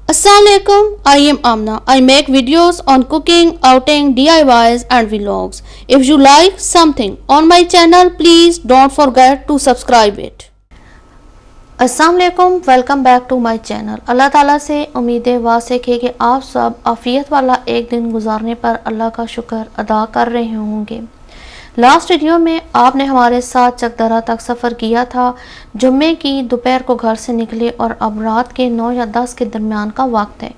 Assalamualaikum, I am Amna. I make videos on cooking, outing, DIYs and vlogs. If you like something on my channel, please don't forget to subscribe it. अस्सलामुअलैकुम, welcome back to my channel. अल्लाह ताला से उम्मीद वासिक है कि आप सब आफियत वाला एक दिन गुजारने पर अल्लाह का शुक्र अदा कर रहे होंगे। लास्ट वीडियो में आपने हमारे साथ चकदरा तक सफ़र किया था। जुम्मे की दोपहर को घर से निकले और अब रात के 9 या 10 के दरमियान का वक्त है।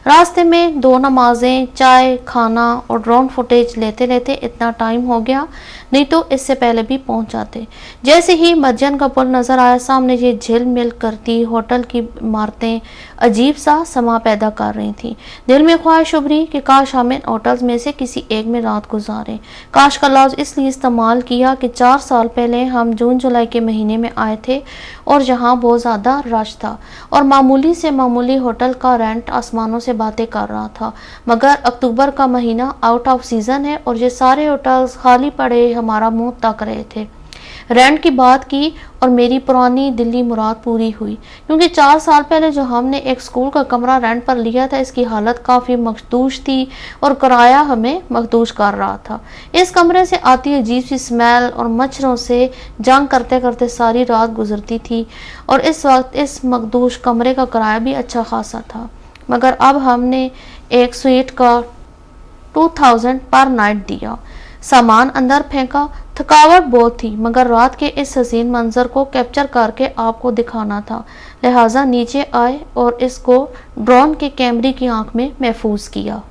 रास्ते में 2 नमाजें, चाय, खाना और ड्रोन फुटेज लेते लेते इतना टाइम हो गया, नहीं तो इससे पहले भी पहुंच जाते। जैसे ही मस्जिद का पुल नज़र आया, सामने ये झिलमिल करती होटल की इमारतें अजीब सा समा पैदा कर रही थी। दिल में ख्वाहिश उभरी कि काश हम इन होटल्स में से किसी एक में रात गुजारें। काश का लफ्ज़ इसलिए इस्तेमाल किया कि 4 साल पहले हम जून जुलाई के महीने में आए थे और जहां बहुत ज़्यादा रश था और मामूली से मामूली होटल का रेंट आसमानों से बातें कर रहा था। मगर अक्टूबर का महीना आउट ऑफ सीज़न है और ये सारे होटल्स खाली पड़े हमारा मुंह तक रहे थे। रेंट की बात की और मेरी पुरानी दिल्ली मुराद पूरी हुई, क्योंकि 4 साल पहले जो हमने एक स्कूल का कमरा रेंट पर लिया था, इसकी हालत काफ़ी मखदूश थी और किराया हमें मखदूश कर रहा था। इस कमरे से आती अजीब सी स्मेल और मच्छरों से जंग करते करते सारी रात गुजरती थी और इस वक्त इस मखदूश कमरे का किराया भी अच्छा खासा था। मगर अब हमने एक स्वीट का 2000 पर नाइट दिया, सामान अंदर फेंका। थकावट बहुत थी, मगर रात के इस हसीन मंजर को कैप्चर करके आपको दिखाना था, लिहाजा नीचे आए और इसको ड्रोन के कैमरे की आंख में महफूज किया।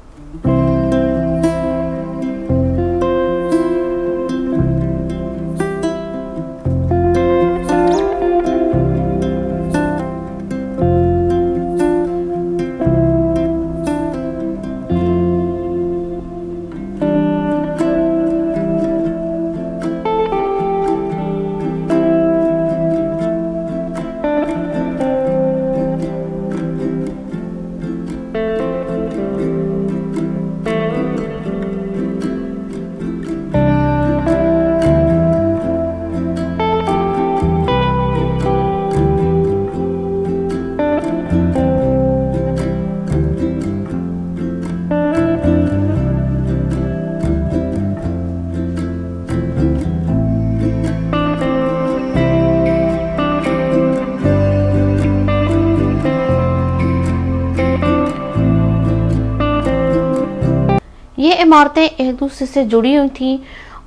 ये इमारतें एक दूसरे से जुड़ी हुई थीं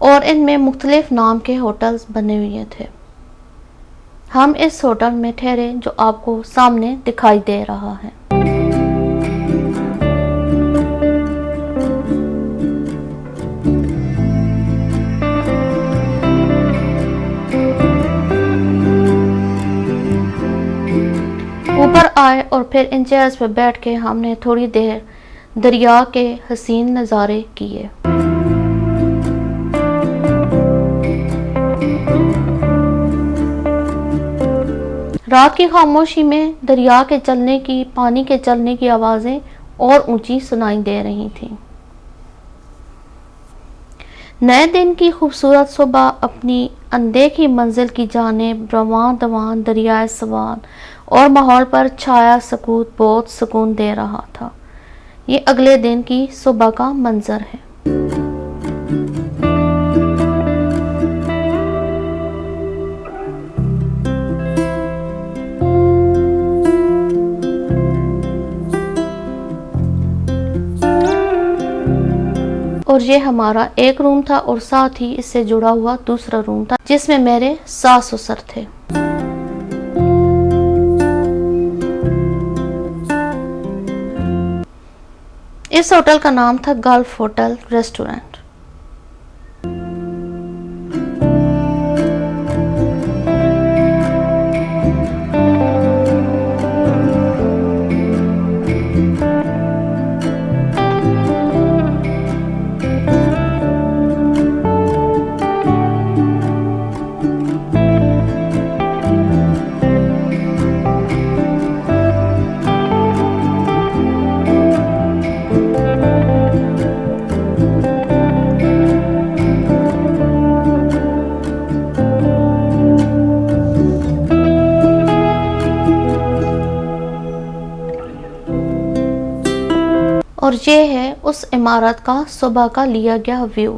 और इनमें मुख्तलिफ नाम के होटल्स बने हुए थे। हम इस होटल में ठहरे जो आपको सामने दिखाई दे रहा है। ऊपर आए और फिर इन चेयर्स पर बैठ के हमने थोड़ी देर दरिया के हसीन नज़ारे किए। रात की खामोशी में दरिया के चलने की, पानी के चलने की आवाज़ें और ऊंची सुनाई दे रही थीं। नए दिन की खूबसूरत सुबह अपनी अनदेखी मंजिल की जानिब रवां दवां दरियाए सवान और माहौल पर छाया सकूत बहुत सुकून दे रहा था। ये अगले दिन की सुबह का मंजर है। और ये हमारा एक रूम था और साथ ही इससे जुड़ा हुआ दूसरा रूम था जिसमें मेरे सास ससुर थे। इस होटल का नाम था गल्फ होटल रेस्टोरेंट। और ये है उस इमारत का सुबह का लिया गया व्यू।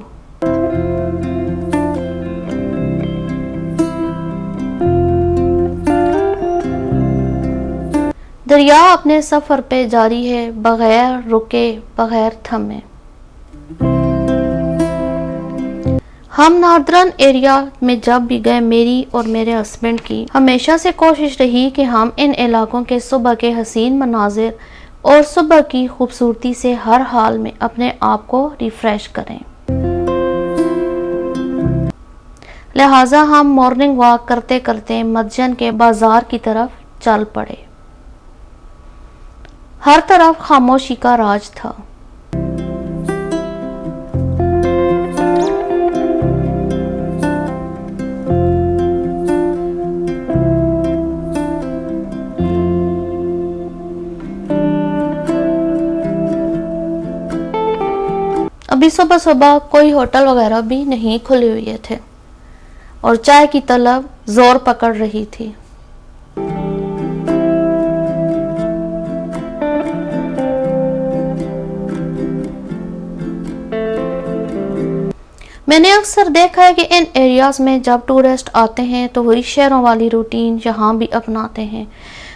दरिया अपने सफर पे जारी है, बगैर रुके, बगैर थमे। हम नॉर्दर्न एरिया में जब भी गए, मेरी और मेरे हस्बैंड की हमेशा से कोशिश रही कि हम इन इलाकों के सुबह के हसीन मनाजिर और सुबह की खूबसूरती से हर हाल में अपने आप को रिफ्रेश करें। लिहाजा हम मॉर्निंग वॉक करते करते मस्जिद के बाजार की तरफ चल पड़े। हर तरफ खामोशी का राज था। अभी सुबह सुबह कोई होटल वगैरह भी नहीं खुले हुए थे और चाय की तलब जोर पकड़ रही थी। मैंने अक्सर देखा है कि इन एरियाज में जब टूरिस्ट आते हैं तो वही शहरों वाली रूटीन यहाँ भी अपनाते हैं।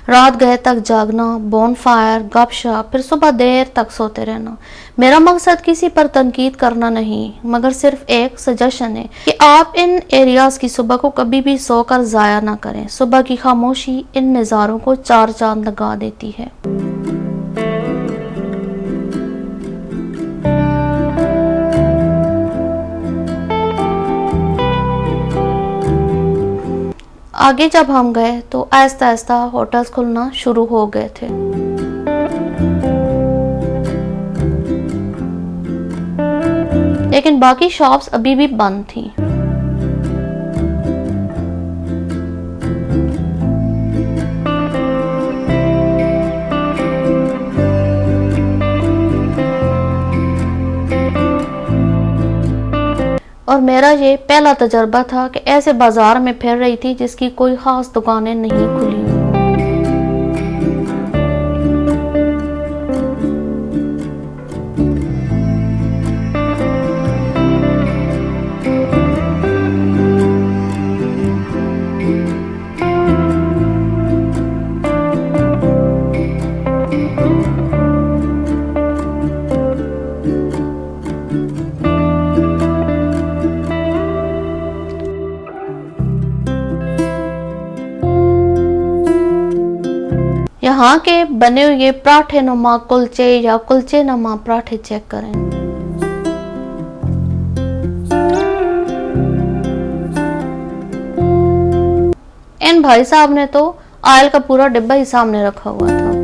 रात गए तक जागना, बोनफायर, गपशप, फिर सुबह देर तक सोते रहना। मेरा मकसद किसी पर तनकीद करना नहीं, मगर सिर्फ एक सजेशन है कि आप इन एरियाज की सुबह को कभी भी सोकर जाया ना करें। सुबह की खामोशी इन नज़ारों को चार चांद लगा देती है। आगे जब हम गए तो आहिस्ता आहिस्ता होटल्स खुलना शुरू हो गए थे। लेकिन बाकी शॉप्स अभी भी बंद थी। और मेरा ये पहला तजर्बा था कि ऐसे बाजार में फिर रही थी जिसकी कोई खास दुकानें नहीं खुली हुई। यहाँ के बने हुए पराठे नुमा कुलचे या कुलचे नुमा पराठे चेक करें। इन भाई साहब ने तो ऑयल का पूरा डिब्बा ही सामने रखा हुआ था।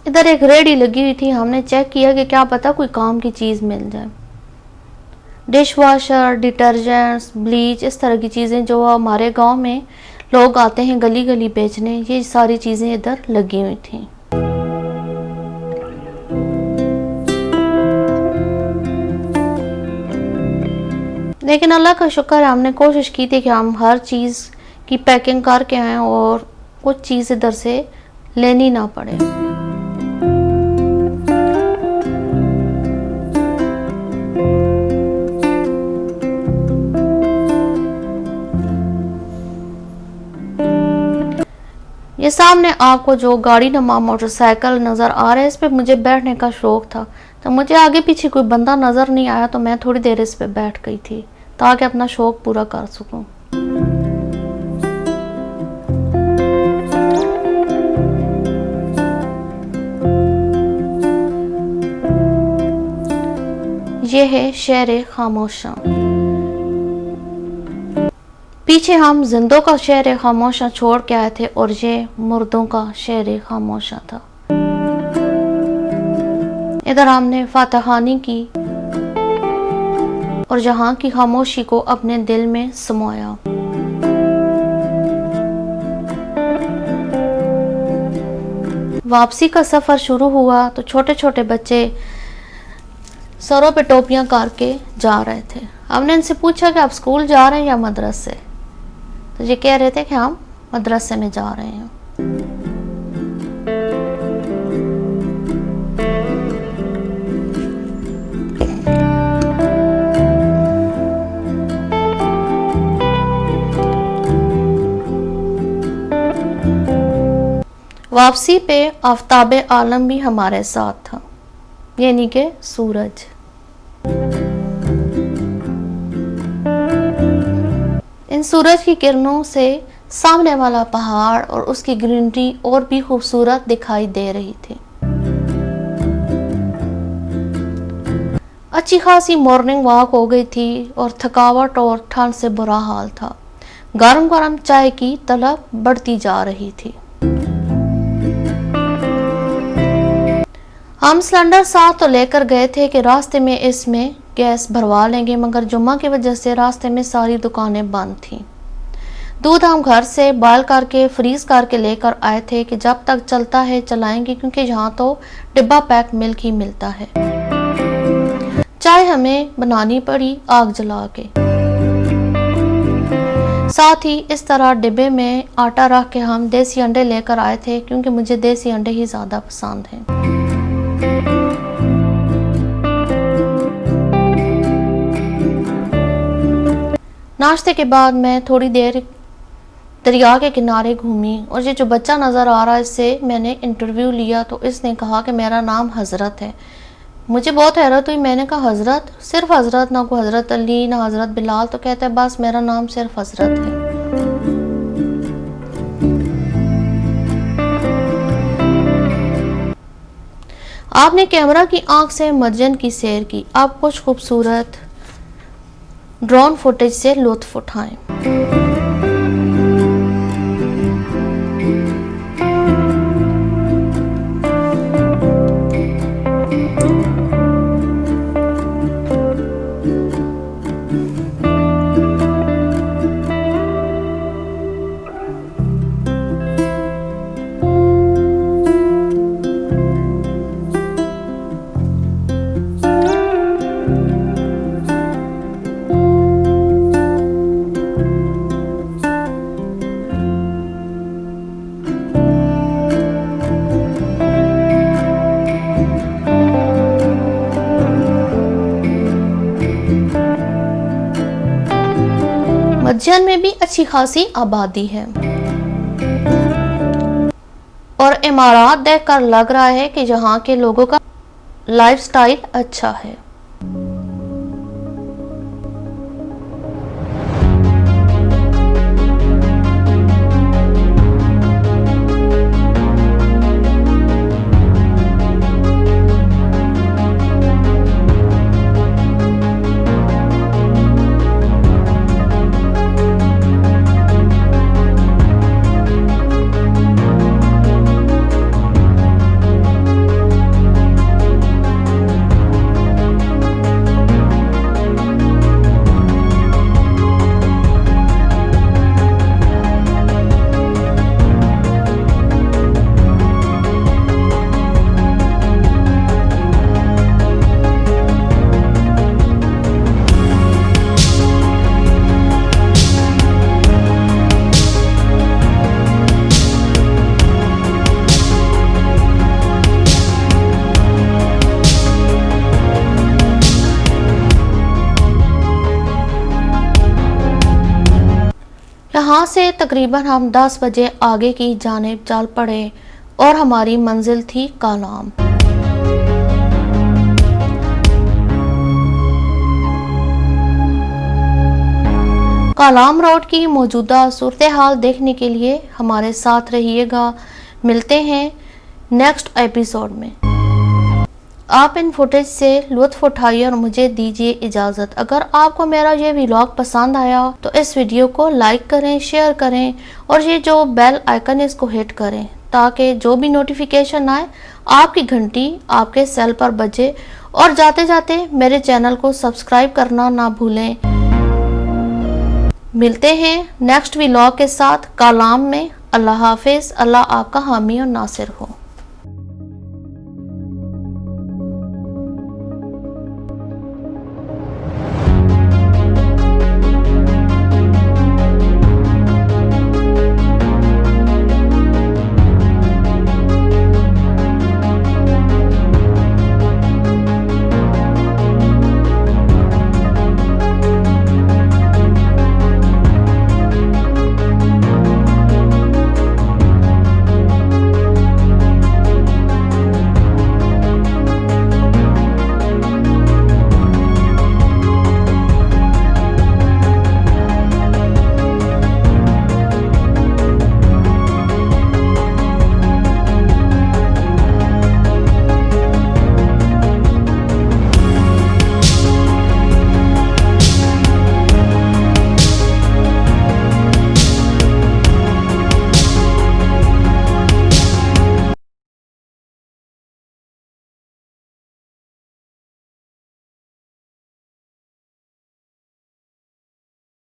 इधर एक रेडी लगी हुई थी। हमने चेक किया कि क्या पता कोई काम की चीज मिल जाए। डिश वॉशर, डिटर्जेंट्स, ब्लीच, इस तरह की चीजें जो हमारे गांव में लोग आते हैं गली गली बेचने, ये सारी चीजें इधर लगी हुई थी। लेकिन अल्लाह का शुक्र है, हमने कोशिश की थी कि हम हर चीज की पैकिंग करके आए और कुछ चीज इधर से लेनी ना पड़े। ये सामने आपको जो गाड़ी नुमा मोटरसाइकिल नज़र आ रहा है, इस पे मुझे बैठने का शौक था। तो मुझे आगे पीछे कोई बंदा नज़र नहीं आया तो मैं थोड़ी देर इस पे बैठ गई थी ताकि अपना शौक पूरा कर सकूं। ये है शहर खामोशा। पीछे हम जिंदों का शहर खामोशा छोड़ के आए थे और ये मुर्दों का शहर खामोशा था। इधर हमने फातहानी की और जहां की खामोशी को अपने दिल में समाया। वापसी का सफर शुरू हुआ तो छोटे छोटे बच्चे सरों पे टोपियां करके जा रहे थे। हमने इनसे पूछा कि आप स्कूल जा रहे हैं या मदरसे, तो ये कह रहे थे कि हम मदरसे में जा रहे हैं। वापसी पे आफताबे आलम भी हमारे साथ था, यानी कि सूरज। इन सूरज की किरणों से सामने वाला पहाड़ और उसकी ग्रीनरी और भी खूबसूरत दिखाई दे रही थी। अच्छी खासी मॉर्निंग वॉक हो गई थी और थकावट और ठंड से बुरा हाल था। गरम गरम चाय की तलब बढ़ती जा रही थी। हम सिलेंडर साथ तो लेकर गए थे कि रास्ते में इसमें गैस भरवा लेंगे, मगर जुम्मा की वजह से रास्ते में सारी दुकानें बंद थीं। दूध हम घर से बॉयल करके फ्रीज करके लेकर आए थे कि जब तक चलता है चलाएंगे, क्योंकि यहाँ तो डिब्बा पैक मिल्क ही मिलता है। चाय हमें बनानी पड़ी आग जला के। साथ ही इस तरह डिब्बे में आटा रख के हम देसी अंडे लेकर आए थे, क्योंकि मुझे देसी अंडे ही ज्यादा पसंद हैं। नाश्ते के बाद मैं थोड़ी देर दरिया के किनारे घूमी और ये जो बच्चा नज़र आ रहा है इससे मैंने इंटरव्यू लिया, तो इसने कहा कि मेरा नाम हज़रत है। मुझे बहुत हैरत हुई। मैंने कहा हज़रत, सिर्फ हज़रत, ना कोई हज़रत अली ना हज़रत बिलाल? तो कहता है बस मेरा नाम सिर्फ हज़रत है। आपने कैमरा की आंख से मदयन की सैर की, आप कुछ खूबसूरत ड्रोन फुटेज से लुत्फ उठाएं। मदयन में भी अच्छी खासी आबादी है और इमारत देखकर लग रहा है कि यहाँ के लोगों का लाइफस्टाइल अच्छा है। यहाँ से तकरीबन हम 10 बजे आगे की जानिब चल पड़े और हमारी मंजिल थी कालाम। कालाम रोड की मौजूदा सूरत हाल देखने के लिए हमारे साथ रहिएगा। मिलते हैं नेक्स्ट एपिसोड में। आप इन फुटेज से लुत्फ उठाइए और मुझे दीजिए इजाज़त। अगर आपको मेरा ये व्लॉग पसंद आया हो तो इस वीडियो को लाइक करें, शेयर करें और ये जो बेल आइकन है इसको हिट करें ताकि जो भी नोटिफिकेशन आए आपकी घंटी आपके सेल पर बजे। और जाते जाते मेरे चैनल को सब्सक्राइब करना ना भूलें। मिलते हैं नेक्स्ट व्लॉग के साथ कालाम में। अल्लाह हाफिज़। अल्लाह आपका हामी और नासिर हो।